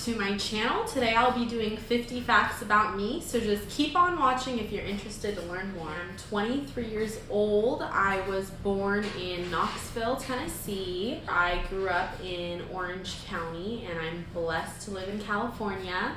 to my channel. Today I'll be doing 50 facts about me, so just keep on watching if you're interested to learn more. I'm 23 years old. I was born in Knoxville, Tennessee. I grew up in Orange County and I'm blessed to live in California.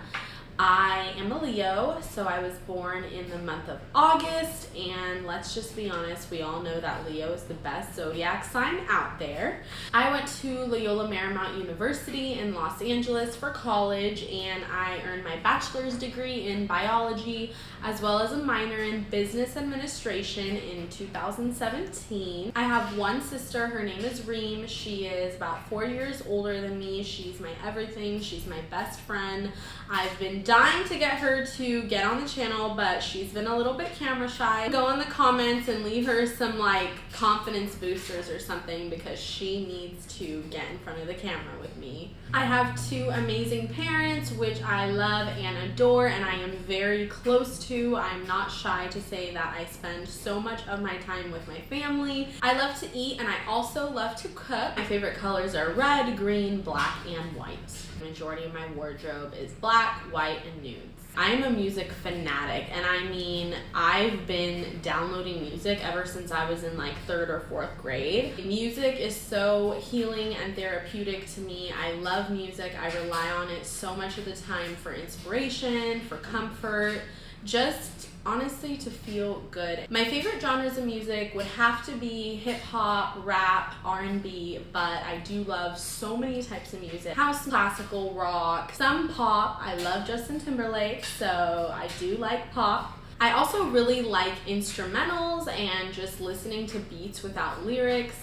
I am a Leo, so I was born in the month of August, and let's just be honest, we all know that Leo is the best zodiac sign out there. I went to Loyola Marymount University in Los Angeles for college, and I earned my bachelor's degree in biology as well as a minor in business administration in 2017. I have one sister, her name is Reem. She is about 4 years older than me. She's my everything, she's my best friend. I've been dying to get her to get on the channel, but she's been a little bit camera shy. Go in the comments and leave her some like confidence boosters or something because she needs to get in front of the camera with me. I have two amazing parents which I love and adore, and I am very close to. I'm not shy to say that I spend so much of my time with my family. I love to eat and I also love to cook. My favorite colors are red, green, black, and white. The majority of my wardrobe is black, white, and nudes. I'm a music fanatic, and I mean, I've been downloading music ever since I was in like 3rd or 4th grade. Music is so healing and therapeutic to me. I love music. I rely on it so much of the time for inspiration, for comfort, just honestly to feel good. My favorite genres of music would have to be hip hop, rap, R&B, but I do love so many types of music. House, classical, rock, some pop. I love Justin Timberlake, so I do like pop. I also really like instrumentals and just listening to beats without lyrics.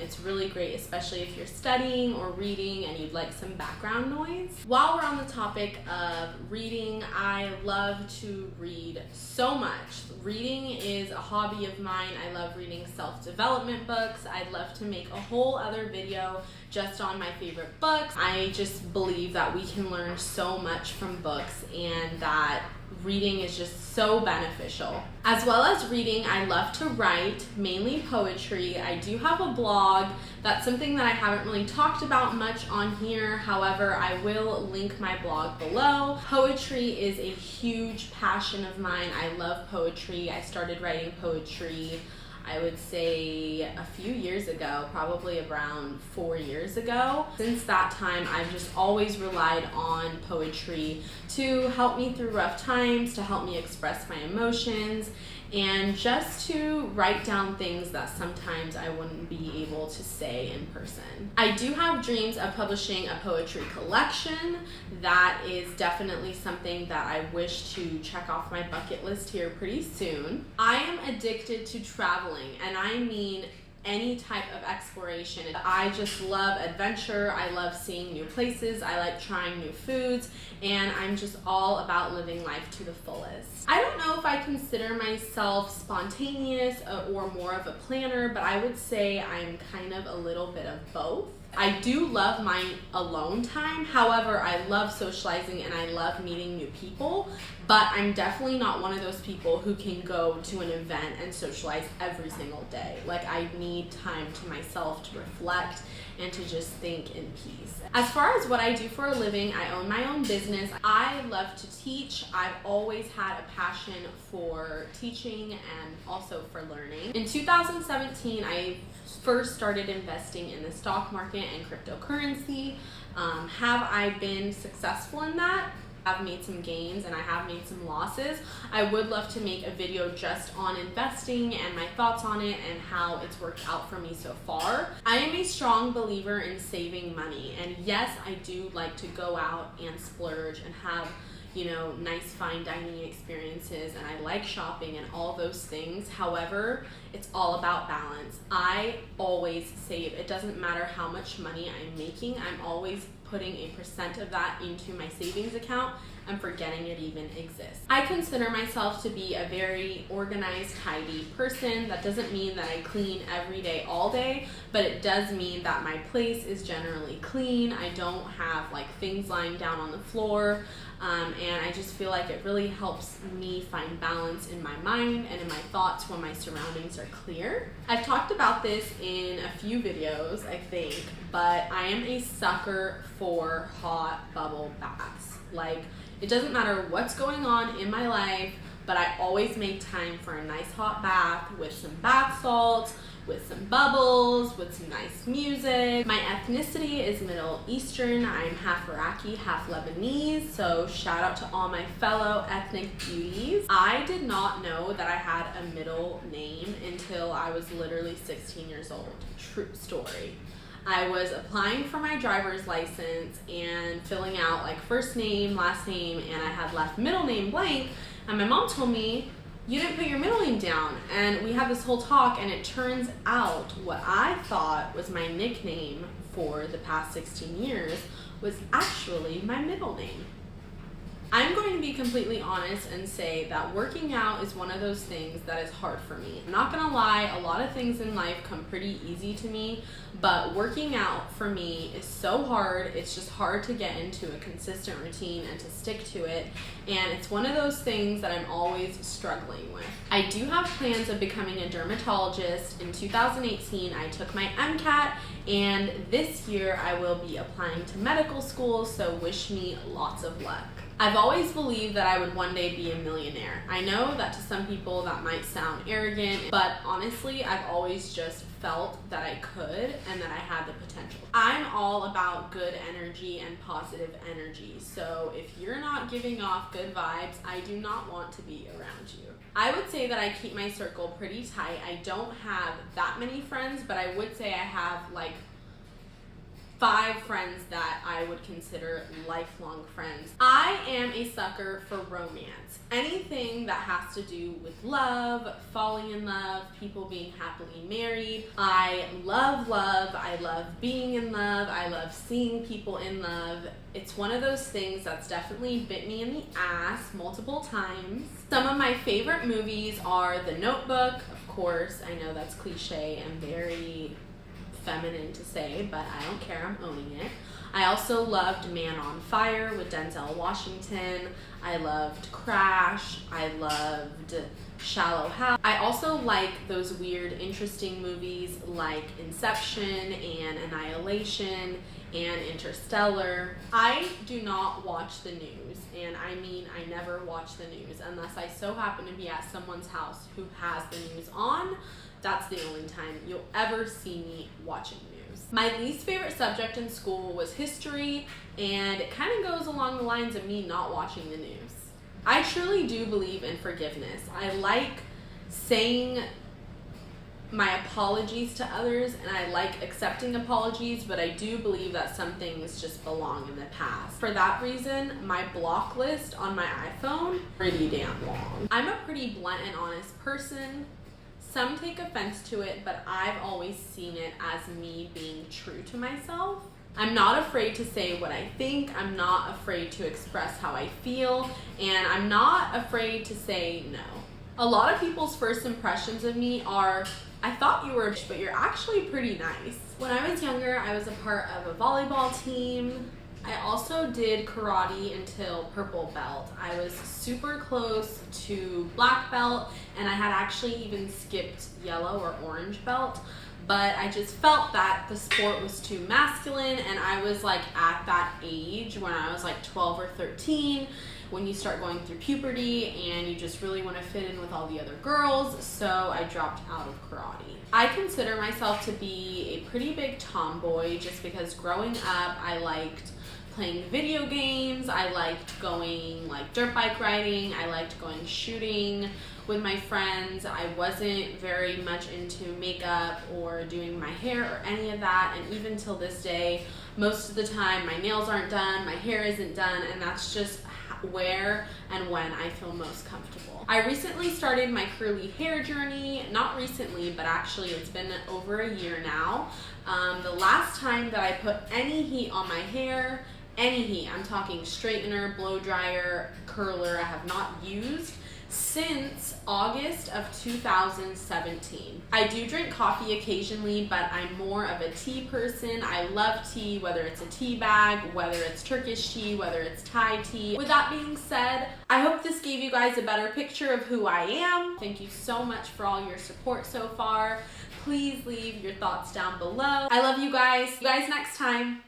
It's really great, especially if you're studying or reading and you'd like some background noise. While we're on the topic of reading, I love to read so much. Reading is a hobby of mine. I love reading self-development books. I'd love to make a whole other video just on my favorite books. I just believe that we can learn so much from books and that reading is just so beneficial. As well as reading, I love to write, mainly poetry. I do have a blog. That's something that I haven't really talked about much on here. However, I will link my blog below. Poetry is a huge passion of mine. I love poetry. I started writing poetry, I would say a few years ago, probably around 4 years ago. Since that time, I've just always relied on poetry to help me through rough times, to help me express my emotions, and just to write down things that sometimes I wouldn't be able to say in person. I do have dreams of publishing a poetry collection. That is definitely something that I wish to check off my bucket list here pretty soon. I am addicted to traveling, and I mean any type of exploration. I just love adventure. I love seeing new places. I like trying new foods, and I'm just all about living life to the fullest. I don't know if I consider myself spontaneous or more of a planner, but I would say I'm kind of a little bit of both. I do love my alone time. However, I love socializing and I love meeting new people, but I'm definitely not one of those people who can go to an event and socialize every single day. Like, I need time to myself to reflect and to just think in peace. As far as what I do for a living, I own my own business. I love to teach. I've always had a passion for teaching and also for learning. In 2017, I first started investing in the stock market and cryptocurrency. Have I been successful in that? I've made some gains and I have made some losses. I would love to make a video just on investing and my thoughts on it and how it's worked out for me so far. I am a strong believer in saving money, and yes, I do like to go out and splurge and have, you know, nice fine dining experiences, and I like shopping and all those things. However, it's all about balance. I always save. It doesn't matter how much money I'm making, I'm always putting a % of that into my savings account and forgetting it even exists. I consider myself to be a very organized, tidy person. That doesn't mean that I clean every day, all day, but it does mean that my place is generally clean. I don't have like things lying down on the floor. And I just feel like it really helps me find balance in my mind and in my thoughts when my surroundings are clear. I've talked about this in a few videos, I think, but I am a sucker for hot bubble baths. Like, it doesn't matter what's going on in my life, but I always make time for a nice hot bath with some bath salts, with some bubbles, with some nice music. My ethnicity is Middle Eastern. I'm half Iraqi, half Lebanese, so shout out to all my fellow ethnic beauties. I did not know that I had a middle name until I was literally 16 years old. True story. I was applying for my driver's license and filling out like first name, last name, and I had left middle name blank, and my mom told me, you didn't put your middle name down. And we had this whole talk, and it turns out what I thought was my nickname for the past 16 years was actually my middle name. I'm going to be completely honest and say that working out is one of those things that is hard for me. I'm not gonna lie, a lot of things in life come pretty easy to me, but working out for me is so hard. It's just hard to get into a consistent routine and to stick to it, and it's one of those things that I'm always struggling with. I do have plans of becoming a dermatologist. In 2018, I took my MCAT, and this year I will be applying to medical school, so wish me lots of luck. I've always believed that I would one day be a millionaire. I know that to some people that might sound arrogant, but honestly, I've always just felt that I could and that I had the potential. I'm all about good energy and positive energy, so if you're not giving off good vibes, I do not want to be around you. I would say that I keep my circle pretty tight. I don't have that many friends, but I would say I have like 5 friends that I would consider lifelong friends. I am a sucker for romance. Anything that has to do with love, falling in love, people being happily married. I love love. I love being in love. I love seeing people in love. It's one of those things that's definitely bit me in the ass multiple times. Some of my favorite movies are The Notebook, of course. I know that's cliche and very feminine to say, but I don't care, I'm owning it. I also loved Man on Fire with Denzel Washington. I loved Crash. I loved Shallow Hal. I also like those weird, interesting movies like Inception and Annihilation and Interstellar. I do not watch the news, and I mean I never watch the news unless I so happen to be at someone's house who has the news on. That's the only time you'll ever see me watching news. My least favorite subject in school was history, and it kind of goes along the lines of me not watching the news. I truly do believe in forgiveness. I like saying my apologies to others, and I like accepting apologies, but I do believe that some things just belong in the past. For that reason, my block list on my iPhone pretty damn long. I'm a pretty blunt and honest person. Some take offense to it, but I've always seen it as me being true to myself. I'm not afraid to say what I think. I'm not afraid to express how I feel, and I'm not afraid to say no. A lot of people's first impressions of me are, I thought you were a bitch, but you're actually pretty nice. When I was younger, I was a part of a volleyball team. I also did karate until purple belt. I was super close to black belt, and I had actually even skipped yellow or orange belt, but I just felt that the sport was too masculine, and I was like at that age when I was like 12 or 13 when you start going through puberty and you just really want to fit in with all the other girls, so I dropped out of karate. I consider myself to be a pretty big tomboy just because growing up I liked playing video games, I liked going like dirt bike riding, I liked going shooting with my friends. I wasn't very much into makeup or doing my hair or any of that, and even till this day, most of the time my nails aren't done, my hair isn't done, and that's just where and when I feel most comfortable. I recently started my curly hair journey. Not recently, but actually it's been over a year now. The last time that I put any heat on my hair, any heat, I'm talking straightener, blow dryer, curler, I have not used since August of 2017. I do drink coffee occasionally, but I'm more of a tea person. I love tea, whether it's a tea bag, whether it's Turkish tea, whether it's Thai tea. With that being said, I hope this gave you guys a better picture of who I am. Thank you so much for all your support so far. Please leave your thoughts down below. I love you guys. See you guys next time.